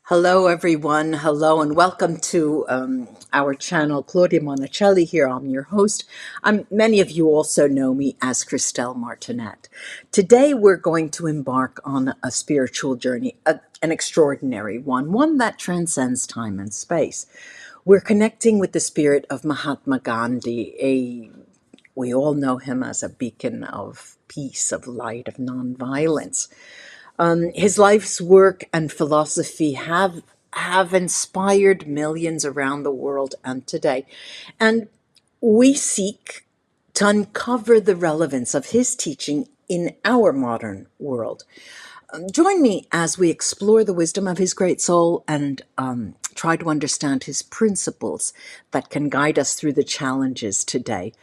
Hello, everyone. Hello, and welcome to our channel. Claudia Monacelli here. I'm your host. Many of you also know me as Christelle Martinette. Today, we're going to embark on a spiritual journey, an extraordinary one that transcends time and space. We're connecting with the spirit of Mahatma Gandhi. We all know him as a beacon of peace, of light, of nonviolence. His life's work and philosophy have inspired millions around the world and today. And we seek to uncover the relevance of his teaching in our modern world. Join me as we explore the wisdom of his great soul and try to understand his principles that can guide us through the challenges today.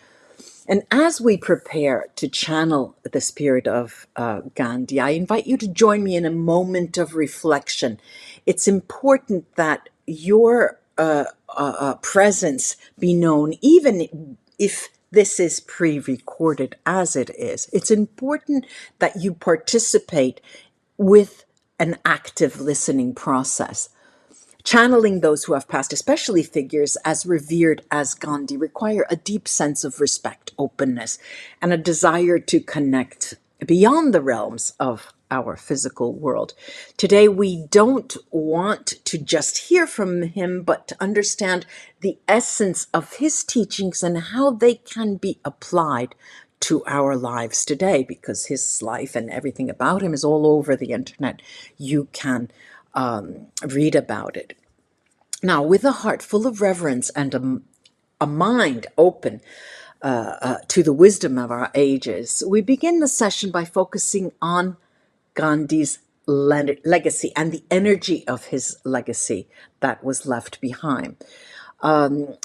And as we prepare to channel the spirit of Gandhi, I invite you to join me in a moment of reflection. It's important that your presence be known, even if this is pre-recorded as it is. It's important that you participate with an active listening process. Channeling those who have passed, especially figures as revered as Gandhi, require a deep sense of respect, openness, and a desire to connect beyond the realms of our physical world. Today, we don't want to just hear from him, but to understand the essence of his teachings and how they can be applied to our lives today, because his life and everything about him is all over the internet. You can read about it. Now, with a heart full of reverence and a mind open to the wisdom of our ages, we begin the session by focusing on Gandhi's legacy and the energy of his legacy that was left behind.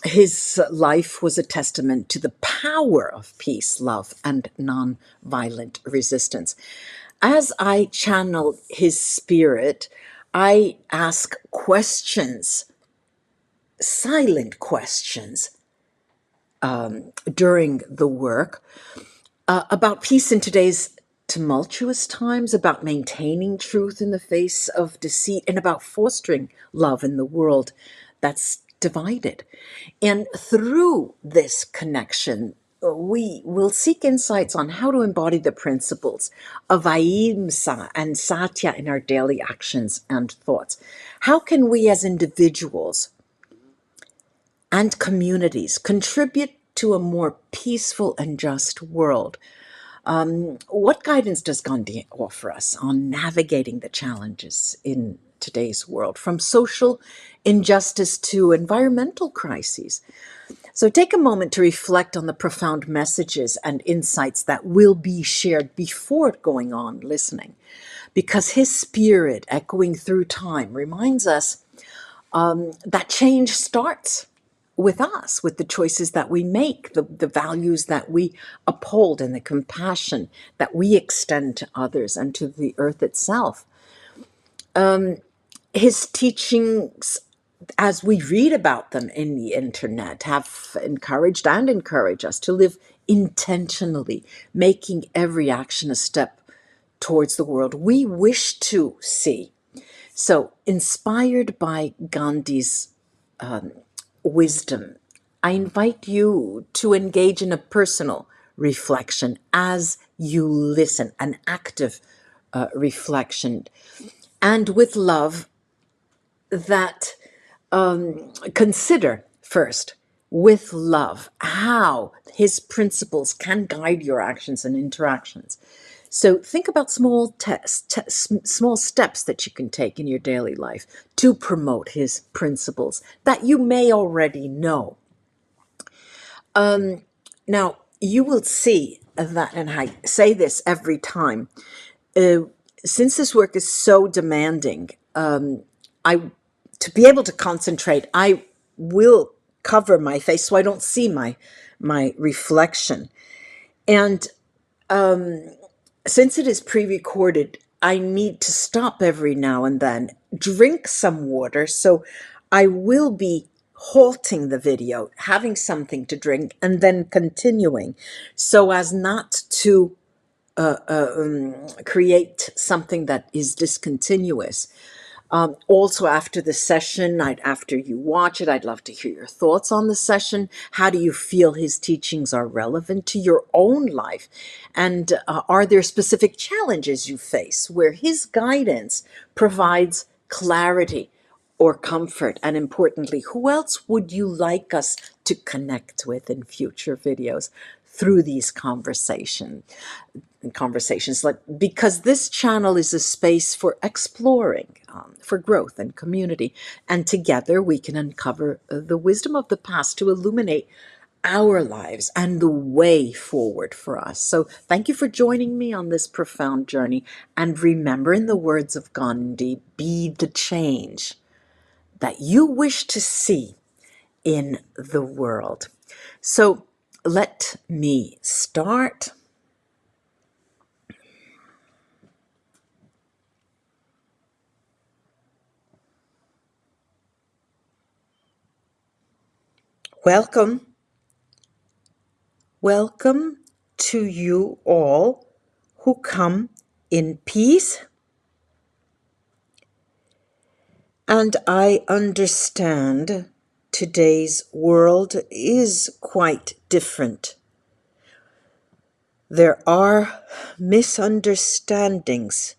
His life was a testament to the power of peace, love, and nonviolent resistance. As I channel his spirit, I ask questions, silent questions, during the work about peace in today's tumultuous times, about maintaining truth in the face of deceit, and about fostering love in the world that's divided. And through this connection, we will seek insights on how to embody the principles of Ahimsa and Satya in our daily actions and thoughts. How can we as individuals and communities contribute to a more peaceful and just world? What guidance does Gandhi offer us on navigating the challenges in today's world, from social injustice to environmental crises? So take a moment to reflect on the profound messages and insights that will be shared before going on listening, because his spirit echoing through time reminds us that change starts with us, with the choices that we make, the values that we uphold, and the compassion that we extend to others and to the earth itself. His teachings, as we read about them in the internet, have encouraged and encourage us to live intentionally, making every action a step towards the world we wish to see. So, inspired by Gandhi's wisdom, I invite you to engage in a personal reflection as you listen, an active reflection, and with love that consider first, with love, how his principles can guide your actions and interactions. So think about small steps that you can take in your daily life to promote his principles that you may already know. Now, you will see that, and I say this every time, since this work is so demanding, to be able to concentrate, I will cover my face so I don't see my reflection. And since it is pre-recorded, I need to stop every now and then, drink some water. So I will be halting the video, having something to drink, and then continuing, so as not to create something that is discontinuous. Also, after the session, after you watch it, I'd love to hear your thoughts on the session. How do you feel his teachings are relevant to your own life? And are there specific challenges you face where his guidance provides clarity or comfort? And importantly, who else would you like us to connect with in future videos through these conversations, like, because this channel is a space for exploring, for growth and community, and together we can uncover the wisdom of the past to illuminate our lives and the way forward for us. So thank you for joining me on this profound journey, and remember, in the words of Gandhi, be the change that you wish to see in the world. So let me start. Welcome. Welcome to you all who come in peace. And I understand today's world is quite different. There are misunderstandings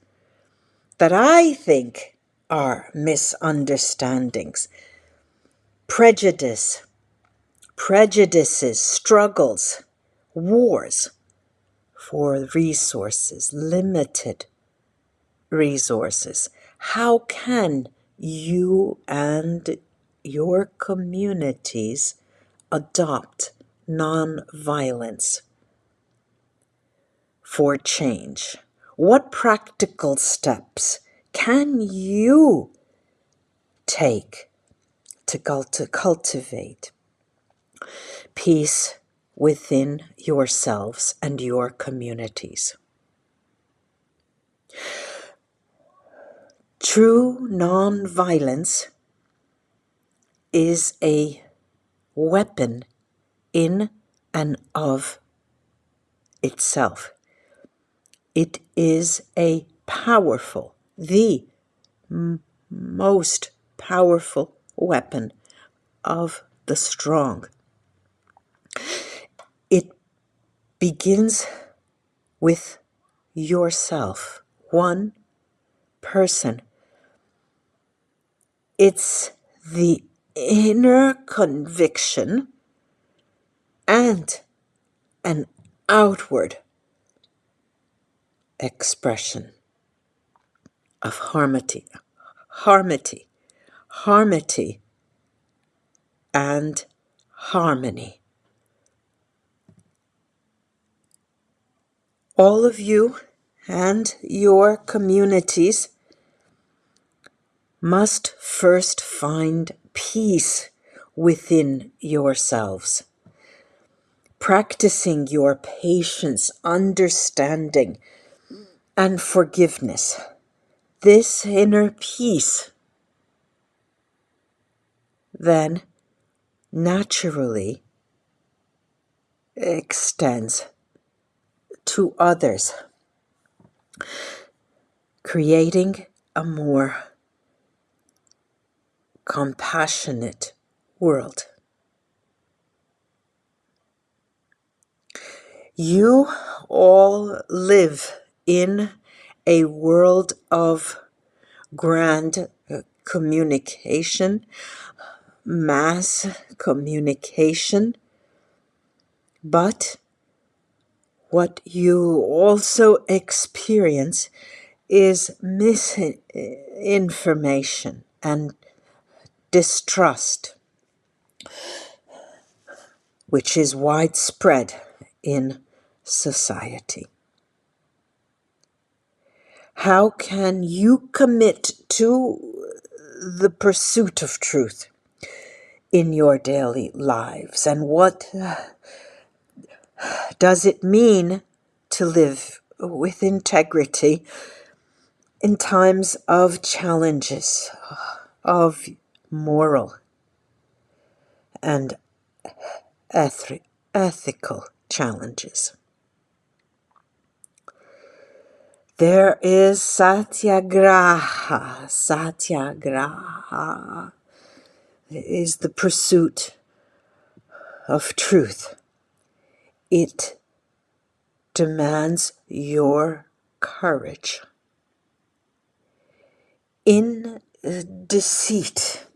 that I think are misunderstandings, prejudices, struggles, wars for resources, limited resources. How can you and your communities adopt nonviolence for change? What practical steps can you take to cultivate peace within yourselves and your communities? True nonviolence is a weapon in and of itself. It is a powerful, the most powerful weapon of the strong. It begins with yourself, one person. It's the inner conviction and an outward expression of harmony, and harmony. All of you and your communities must first find peace within yourselves, practicing your patience, understanding, and forgiveness. This inner peace then naturally extends to others, creating a more compassionate world. You all live in a world of grand communication, mass communication, but what you also experience is misinformation and distrust, which is widespread in society. How can you commit to the pursuit of truth in your daily lives? And what does it mean to live with integrity in times of challenges, of moral and ethical challenges? There is satyagraha. Satyagraha is the pursuit of truth. It demands your courage. In deceit,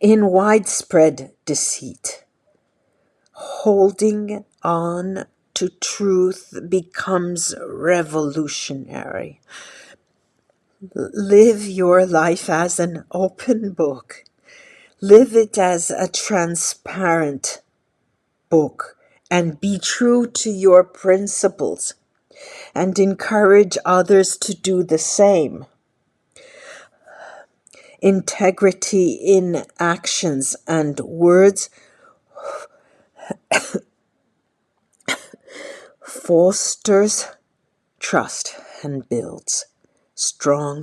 in widespread deceit, holding on to truth becomes revolutionary. Live your life as an open book. Live it as a transparent book and be true to your principles and encourage others to do the same. Integrity in actions and words fosters trust and builds strong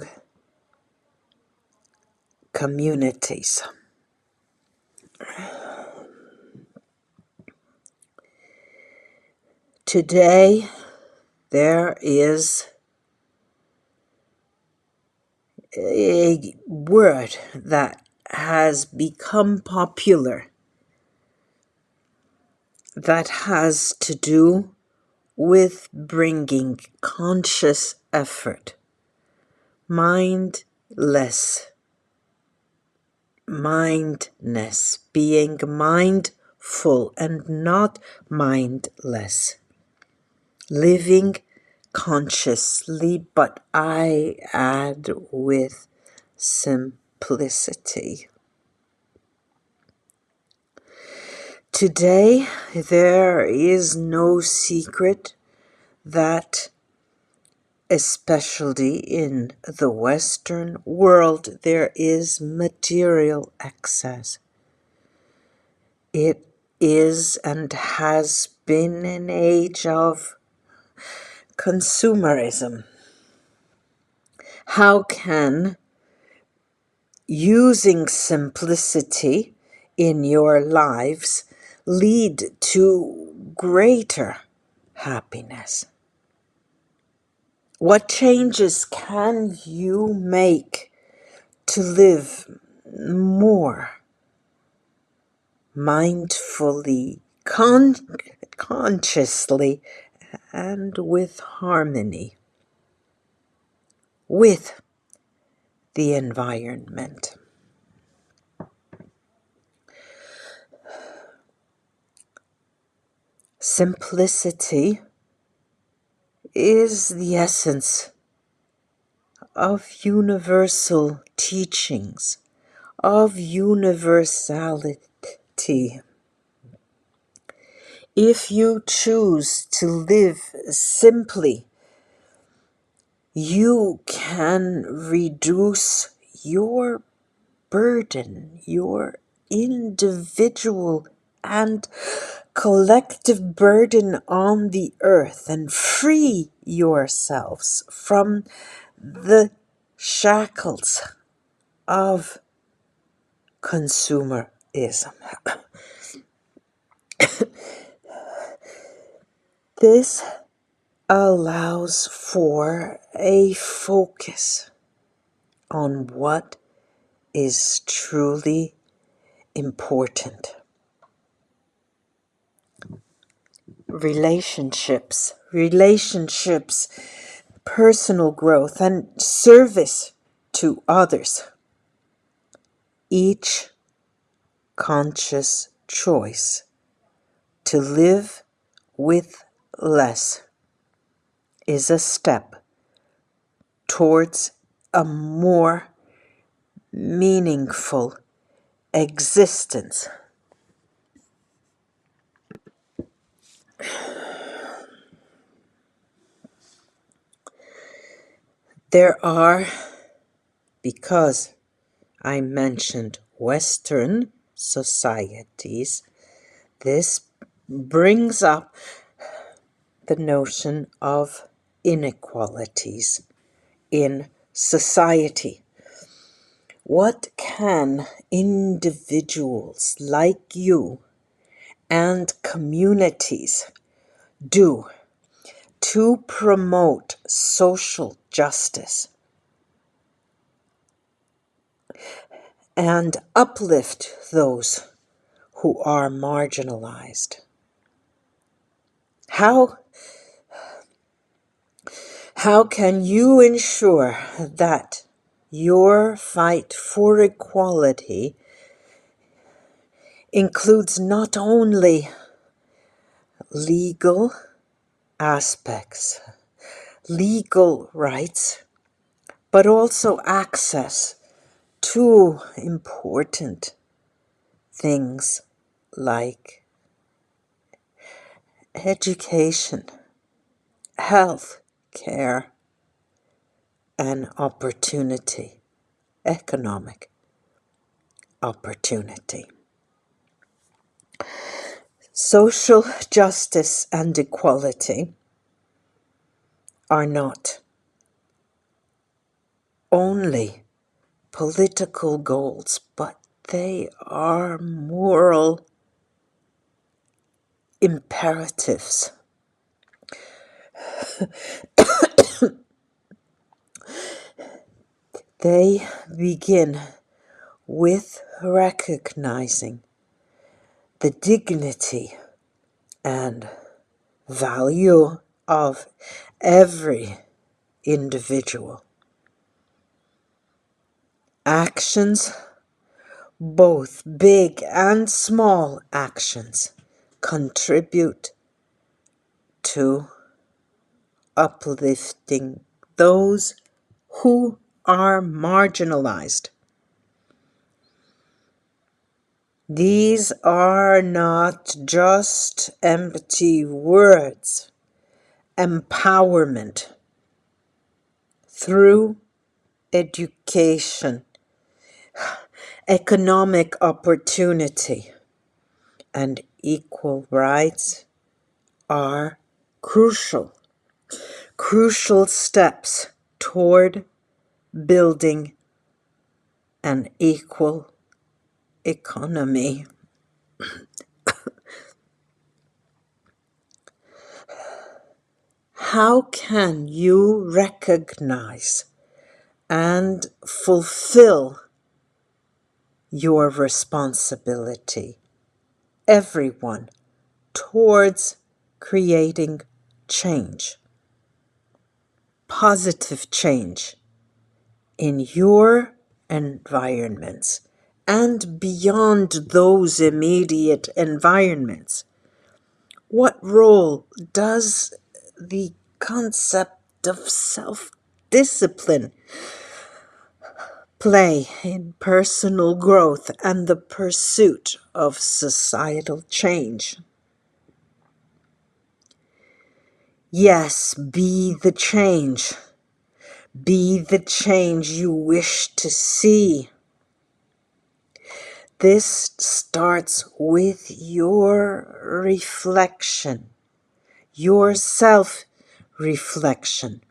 communities. Today, there is a word that has become popular that has to do with bringing conscious effort, mindless, mindness, being mindful and not mindless, living consciously, but I add with simplicity. Today, there is no secret that, especially in the Western world, there is material excess. It is and has been an age of consumerism. How can using simplicity in your lives lead to greater happiness? What changes can you make to live more mindfully, consciously, and with harmony with the environment? Simplicity is the essence of universal teachings, of universality. If you choose to live simply, you can reduce your burden, your individual and collective burden on the earth, and free yourselves from the shackles of consumerism. This allows for a focus on what is truly important. Relationships, personal growth, and service to others. Each conscious choice to live with less is a step towards a more meaningful existence. There are, because I mentioned Western societies, this brings up the notion of inequalities in society. What can individuals like you and communities do to promote social justice and uplift those who are marginalized. How can you ensure that your fight for equality includes not only legal aspects, legal rights, but also access to important things like education, health care, and opportunity, economic opportunity. Social justice and equality are not only political goals, but they are moral imperatives. They begin with recognizing the dignity and value of every individual. Actions, both big and small actions, contribute to uplifting those who are marginalized. These are not just empty words. Empowerment through education, economic opportunity, and equal rights are crucial steps toward building an equal economy. How can you recognize and fulfill your responsibility, everyone, towards creating change, positive change in your environments and beyond those immediate environments? What role does the concept of self-discipline play in personal growth and the pursuit of societal change? Yes, be the change. Be the change you wish to see. This starts with your reflection, your self-reflection,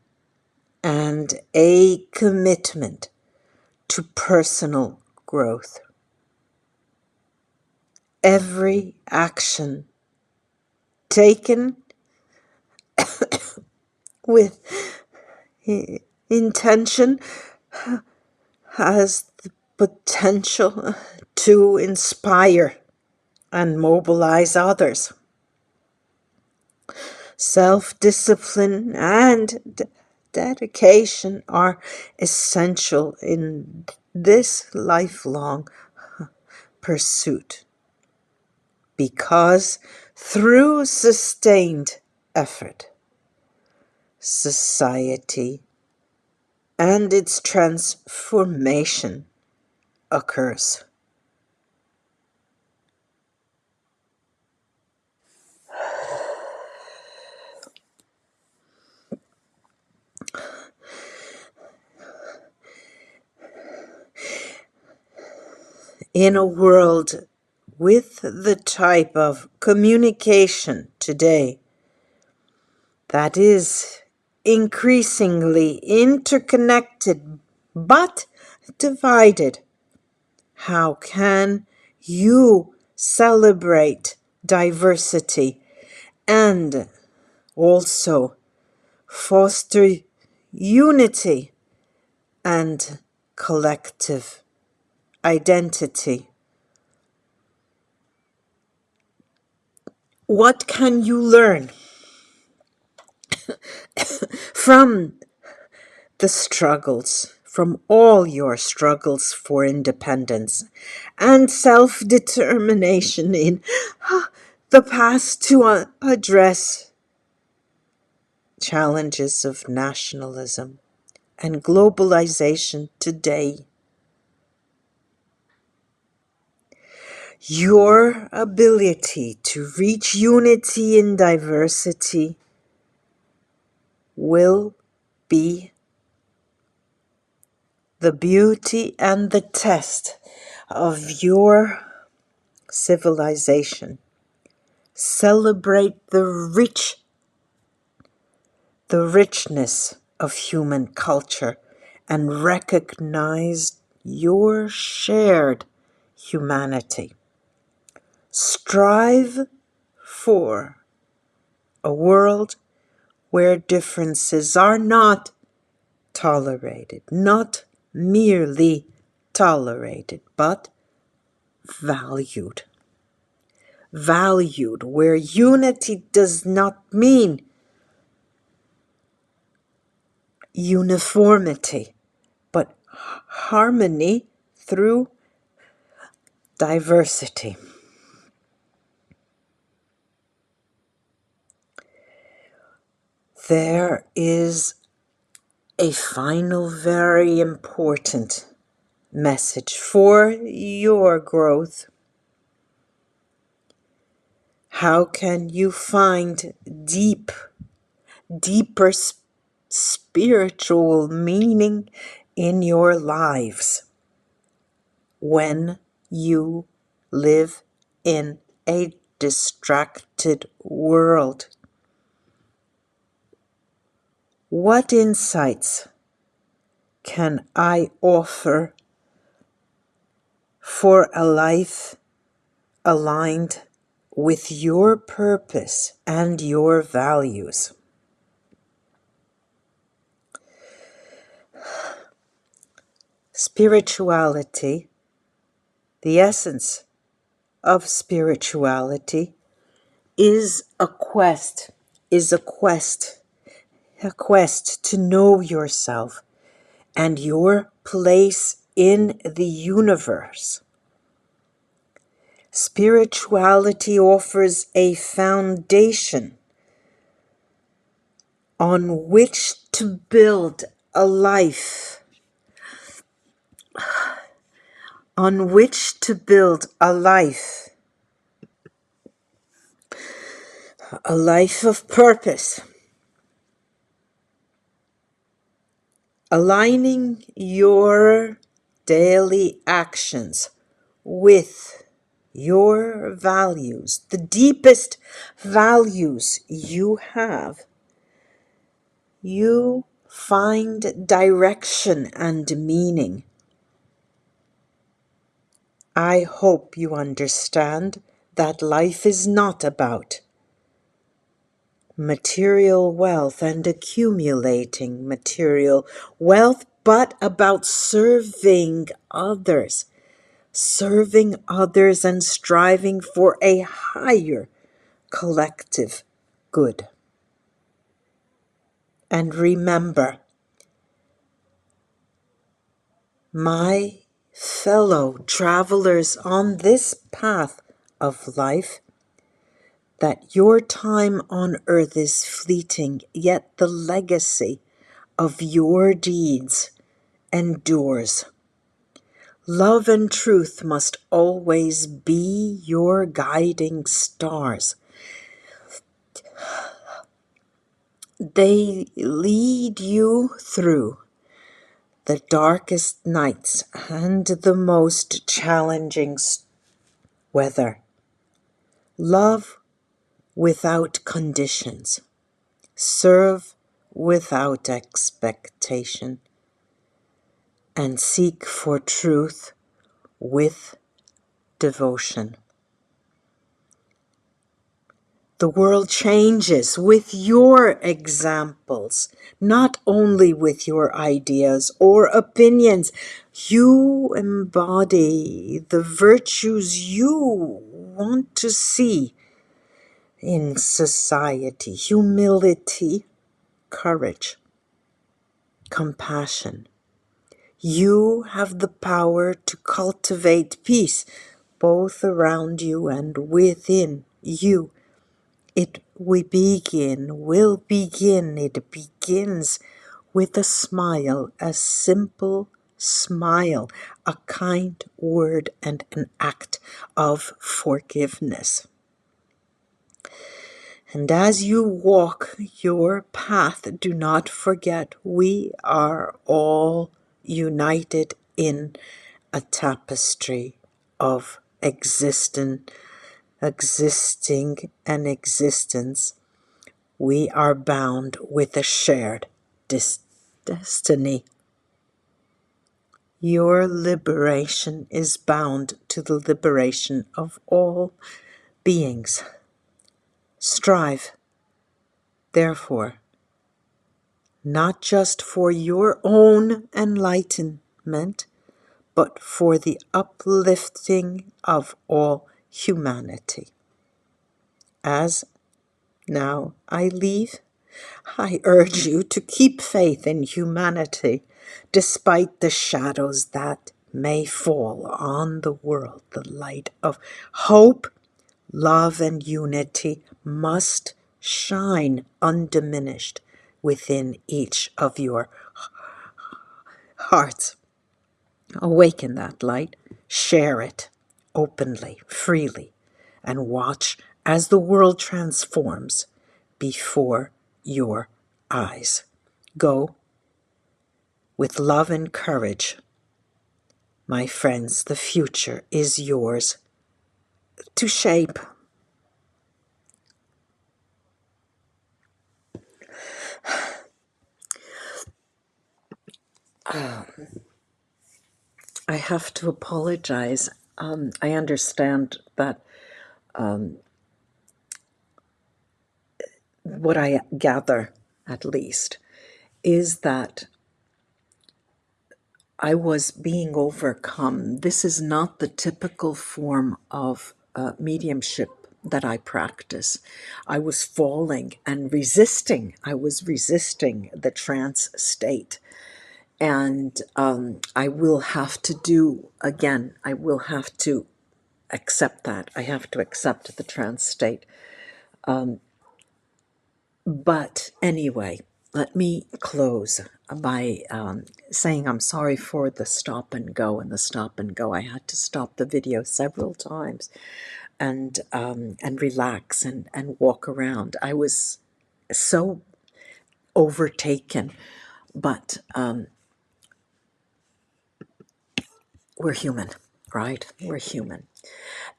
and a commitment to personal growth. Every action taken with intention has the potential to inspire and mobilize others. Self-discipline and dedication are essential in this lifelong pursuit, because through sustained effort, society and its transformation occurs. In a world with the type of communication today that is increasingly interconnected but divided, how can you celebrate diversity and also foster unity and collective identity. What can you learn from the struggles, from all your struggles for independence and self-determination in the past to address challenges of nationalism and globalization today? Your ability to reach unity in diversity will be the beauty and the test of your civilization. Celebrate the richness of human culture and recognize your shared humanity. Strive for a world where differences are not tolerated, not merely tolerated, but valued. Valued, where unity does not mean uniformity, but harmony through diversity. There is a final, very important message for your growth. How can you find deeper spiritual meaning in your lives when you live in a distracted world? What insights can I offer for a life aligned with your purpose and your values? Spirituality, the essence of spirituality, is a quest, a quest to know yourself and your place in the universe. Spirituality offers a foundation on which to build a life, on which to build a life of purpose, aligning your daily actions with your values, the deepest values you have. You find direction and meaning. I hope you understand that life is not about material wealth and accumulating material wealth, but about serving others and striving for a higher collective good. And remember, my fellow travelers on this path of life, that your time on earth is fleeting, yet the legacy of your deeds endures. Love and truth must always be your guiding stars. They lead you through the darkest nights and the most challenging weather. Love without conditions. Serve without expectation. And seek for truth with devotion. The world changes with your examples, not only with your ideas or opinions. You embody the virtues you want to see in society: humility, courage, compassion. You have the power to cultivate peace both around you and within you. It will begin, it begins with a smile, a simple smile, a kind word, and an act of forgiveness. And as you walk your path, do not forget we are all united in a tapestry of existing and existence. We are bound with a shared destiny. Your liberation is bound to the liberation of all beings. Strive, therefore, not just for your own enlightenment, but for the uplifting of all humanity. As now I leave, I urge you to keep faith in humanity, despite the shadows that may fall on the world. The light of hope, love, and unity must shine undiminished within each of your hearts. Awaken that light, share it openly, freely, and watch as the world transforms before your eyes. Go with love and courage. My friends, the future is yours to shape. I have to apologize. I understand that what I gather, at least, is that I was being overcome. This is not the typical form of mediumship that I practice. I was falling and resisting. I was resisting the trance state. And I will have to do, again, I will have to accept that. I have to accept the trance state. But anyway, let me close by saying I'm sorry for the stop and go and the stop and go. I had to stop the video several times and relax and walk around. I was so overtaken, but we're human, right? We're human.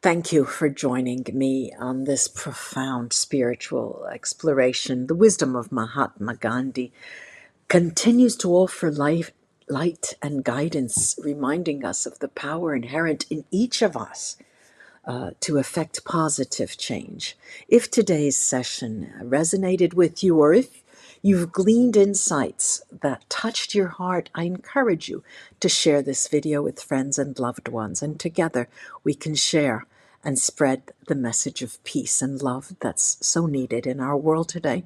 Thank you for joining me on this profound spiritual exploration. The wisdom of Mahatma Gandhi continues to offer light and guidance, reminding us of the power inherent in each of us to effect positive change. If today's session resonated with you, or if you've gleaned insights that touched your heart, I encourage you to share this video with friends and loved ones, and together we can share and spread the message of peace and love that's so needed in our world today.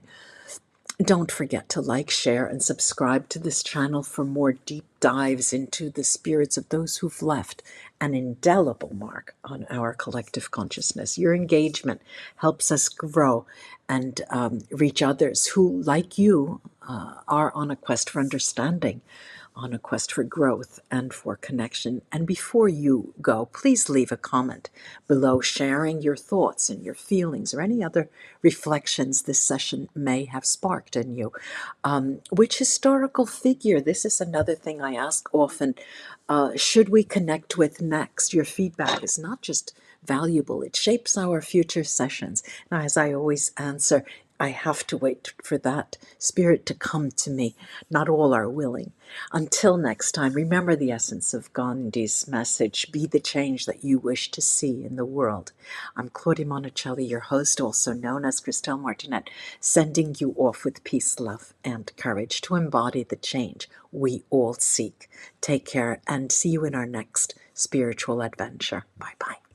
Don't forget to like, share, and subscribe to this channel for more deep dives into the spirits of those who've left an indelible mark on our collective consciousness. Your engagement helps us grow and reach others who, like you, are on a quest for understanding, on a quest for growth and for connection. And before you go, please leave a comment below sharing your thoughts and your feelings or any other reflections this session may have sparked in you. Which historical figure, this is another thing I ask often, should we connect with next? Your feedback is not just valuable, it shapes our future sessions. Now, as I always answer, I have to wait for that spirit to come to me. Not all are willing. Until next time, remember the essence of Gandhi's message. Be the change that you wish to see in the world. I'm Claudia Monacelli, your host, also known as Christelle Martinette, sending you off with peace, love, and courage to embody the change we all seek. Take care and see you in our next spiritual adventure. Bye-bye.